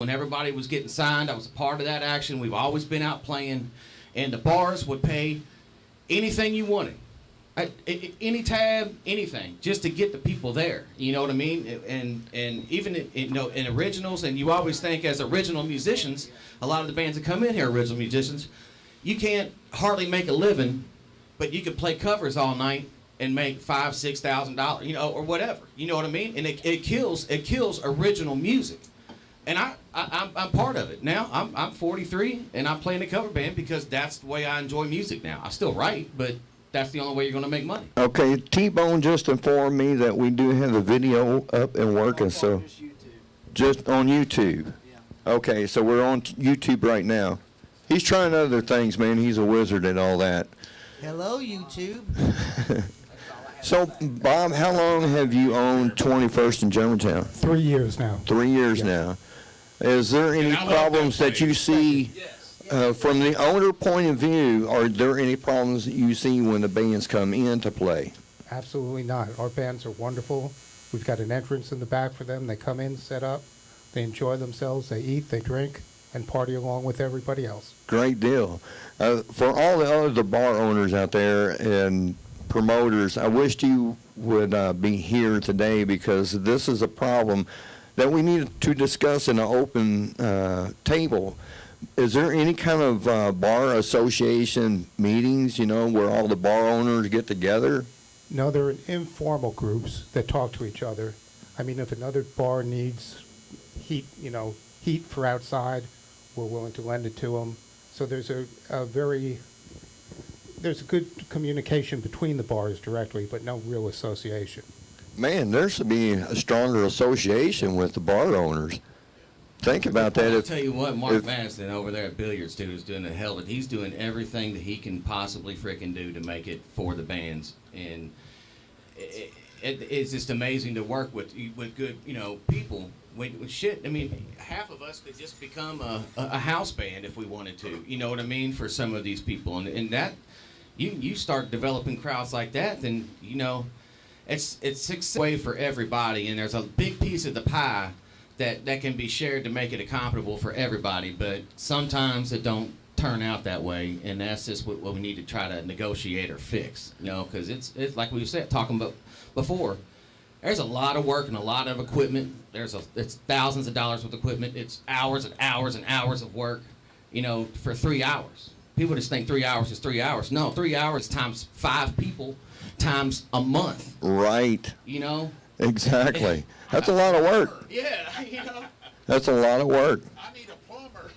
When everybody was getting signed, I was a part of that action. We've always been out playing, and the bars would pay anything you wanted, any tab, anything, just to get the people there. You know what I mean? And even in originals, and you always think as original musicians, a lot of the bands that come in here, original musicians, you can't hardly make a living, but you can play covers all night and make $5,000-6,000, or whatever. You know what I mean? And it kills original music. And I'm part of it now. I'm 43 and I play in a cover band because that's the way I enjoy music now. I still write, but that's the only way you're going to make money. Okay, T-Bone just informed me that we do have the video up and working, so just on YouTube. Okay, so we're on YouTube right now. He's trying other things, man. He's a wizard at all that. Hello, YouTube. So, Bob, how long have you owned 21st in Germantown? 3 years now. 3 years now. Is there any problems that you see from the owner point of view? Are there any problems that you see when the bands come in to play? Absolutely not. Our bands are wonderful. We've got an entrance in the back for them. They come in, set up, they enjoy themselves, they eat, they drink, and party along with everybody else. Great deal. For all the other bar owners out there and promoters, I wished you would be here today because this is a problem that we need to discuss in an open table. Is there any kind of bar association meetings, where all the bar owners get together? No, they're informal groups that talk to each other. I mean, if another bar needs heat, heat for outside, we're willing to lend it to them. So there's there's a good communication between the bars directly, but no real association. Man, there should be a stronger association with the bar owners. Think about that. I'll tell you what, Mark Madison over there at Billiards too is doing the hell of it. He's doing everything that he can possibly frickin' do to make it for the bands, and it's just amazing to work with good people. With shit, I mean, half of us could just become a house band if we wanted to. You know what I mean? For some of these people, and that you start developing crowds like that, then it's success way for everybody, and there's a big piece of the pie that can be shared to make it accomplisable for everybody. But sometimes it don't turn out that way, and that's just what we need to try to negotiate or fix. Because it's like we said talking about before. There's a lot of work and a lot of equipment. It's thousands of dollars with equipment. It's hours and hours and hours of work, for 3 hours. People just think 3 hours is 3 hours. No, 3 hours times 5 people times a month. Right. Exactly. That's a lot of work. Yeah, That's a lot of work. I need a plumber.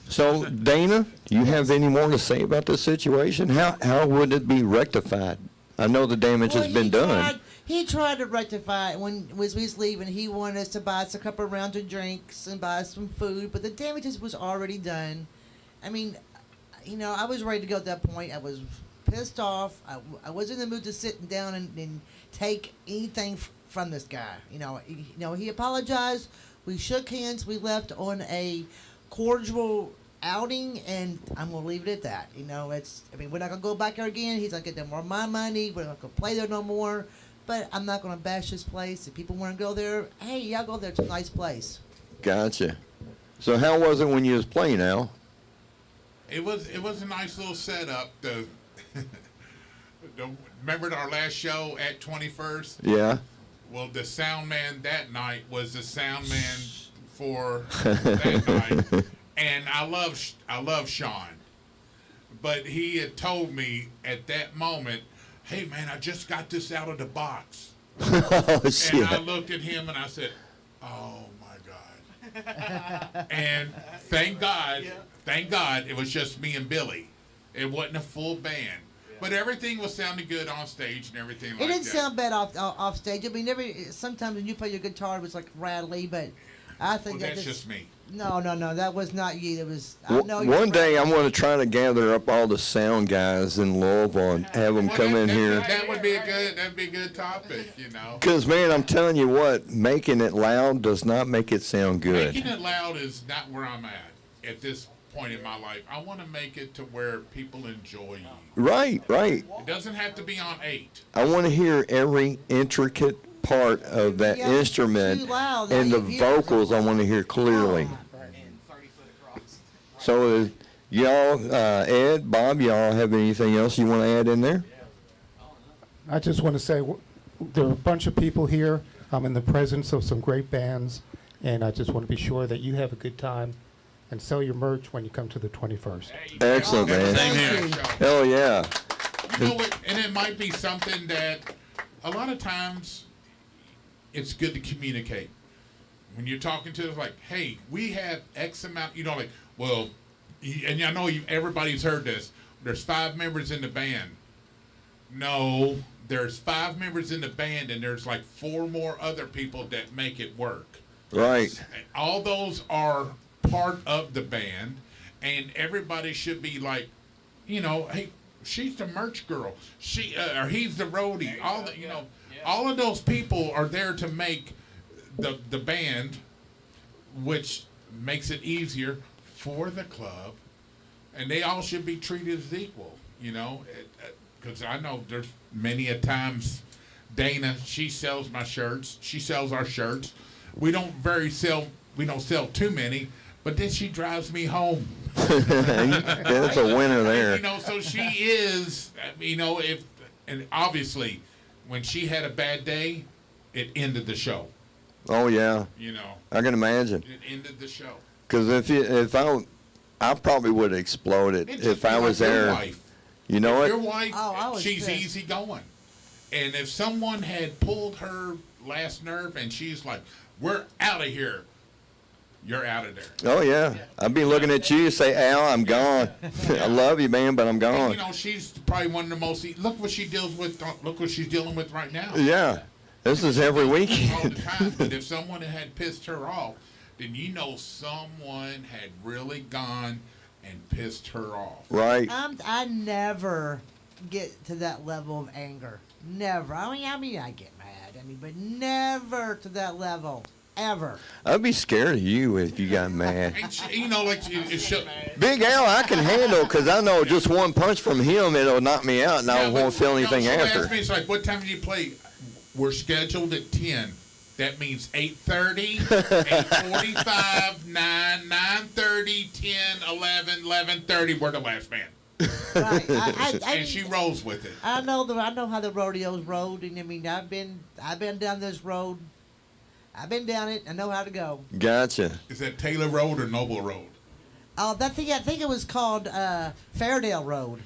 So, Dana, do you have any more to say about this situation? How would it be rectified? I know the damage has been done. He tried to rectify it when we was leaving. He wanted us to buy us a couple of rounds of drinks and buy some food, but the damages was already done. I mean, I was ready to go at that point. I was pissed off. I wasn't in the mood to sit down and take anything from this guy. He apologized. We shook hands. We left on a cordial outing, and I'm gonna leave it at that. We're not gonna go back there again. He's not getting more of my money. We're not gonna play there no more. But I'm not going to bash this place. If people want to go there, hey, y'all go there. It's a nice place. Gotcha. So how was it when you was playing, Al? It was a nice little setup. Remember our last show at 21st? Yeah. Well, the sound man that night was the sound man for that night. And I love Sean. But he had told me at that moment, hey, man, I just got this out of the box. Oh, shit. And I looked at him and I said, oh, my God. And thank God, it was just me and Billy. It wasn't a full band. But everything was sounding good on stage and everything like that. It didn't sound bad off stage. Sometimes when you play your guitar, it was like rattly, but I think that's just me. No, that was not you. It was. One day I'm going to try to gather up all the sound guys in Louisville and have them come in here. That would be a good topic, Because, man, I'm telling you what, making it loud does not make it sound good. Making it loud is not where I'm at this point in my life. I want to make it to where people enjoy you. Right. It doesn't have to be on 8. I want to hear every intricate part of that instrument, and the vocals I want to hear clearly. So, y'all, Ed, Bob, y'all have anything else you want to add in there? I just want to say there are a bunch of people here. I'm in the presence of some great bands, and I just want to be sure that you have a good time and sell your merch when you come to the 21st. Excellent, man. Thank you. Hell yeah. You know what? And it might be something that a lot of times it's good to communicate. When you're talking to us, like, hey, we have X amount, like, well, and I know everybody's heard this. There's 5 members in the band. No, there's 5 members in the band, and there's like 4 more other people that make it work. Right. All those are part of the band, and everybody should be like, hey, she's the merch girl. Or he's the roadie. All of those people are there to make the band, which makes it easier for the club, and they all should be treated as equal. Because I know there's many a times Dana, she sells my shirts. She sells our shirts. We don't sell too many, but then she drives me home. That's a winner there. So she is, and obviously, when she had a bad day, it ended the show. Oh, yeah. I can imagine. It ended the show. Because I probably would have exploded It if just I be was like your there. wife. You know Your what? wife, I was she's pissed. easy going. And if someone had pulled her last nerve and she's like, we're out of here, you're out of there. Oh, yeah. I'd be looking at you and say, Al, I'm gone. I love you, man, but I'm And, gone. she's probably one of the most, look what she deals with, look what she's dealing with right now. Yeah. This is every All weekend. the time. But if someone had pissed her off, then someone had really gone and pissed her off. Right. I never get to that level of anger. Never. I mean, I get mad. But never to that level. Ever. I'd be scared of you if you got mad. And she, Big Al, I can handle because I know just one punch from him, it'll knock me out, and I won't feel anything she'll after. ask me, it's like, what time do you play? We're scheduled at 10. That means 8:30, 8:45, 9, 9:30, 10, 11, 11:30. We're the last man. Right. And she rolls with it. I know how the rodeos rolled, and I've been down this road. I've been down it. I know how to go. Gotcha. Is that Taylor Road or Noble Road? Oh, I think it was called Fairdale Road.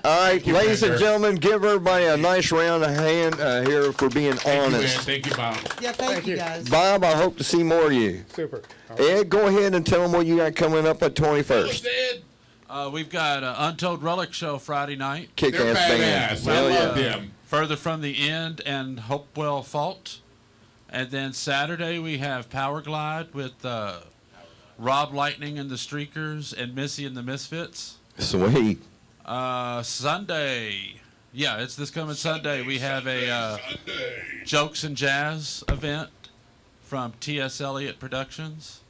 All right, you, ladies and Bender. gentlemen, give everybody a nice round of hand here for being Thank you, man. honest. Thank you, Bob. Yeah, thank you guys. Bob, I hope to see more of you. Super. All right. Ed, go ahead and tell them what you got coming up at 21st. Ed. We've got Untold Relic Show Friday night. They're Kick-ass band. badass. I Hell love yeah. them. Further from the End and Hopewell Fault. And then Saturday we have Power Glide with Rob Lightning and the Streakers and Missy and the Misfits. Sweet. Sunday, it's this coming Sunday. We have a Jokes and Jazz event from T.S. Eliot Productions.